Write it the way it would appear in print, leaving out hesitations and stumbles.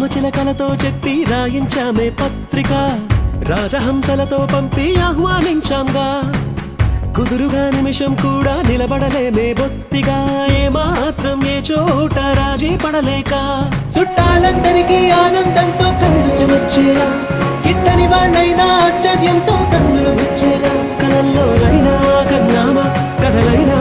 రామచిలకలతో చెప్పి రాయించామే పత్రిక, రాజహంసలతో పంపి ఆహ్వానించాంగా. కుదురుగా నిమిషం కూడా నిలబడలేమే బొత్తిగా, ఏమాత్రం ఏ చోట రాజీ పడలేక. చుట్టాలందరికీ ఆనందంతో కళ్ళు చెమర్చేలా, గిట్టని వాళ్ళైనా ఆశ్చర్యంతో కన్నులు వచ్చేలా. కలల్లోనైనా కన్నామా కథలైనా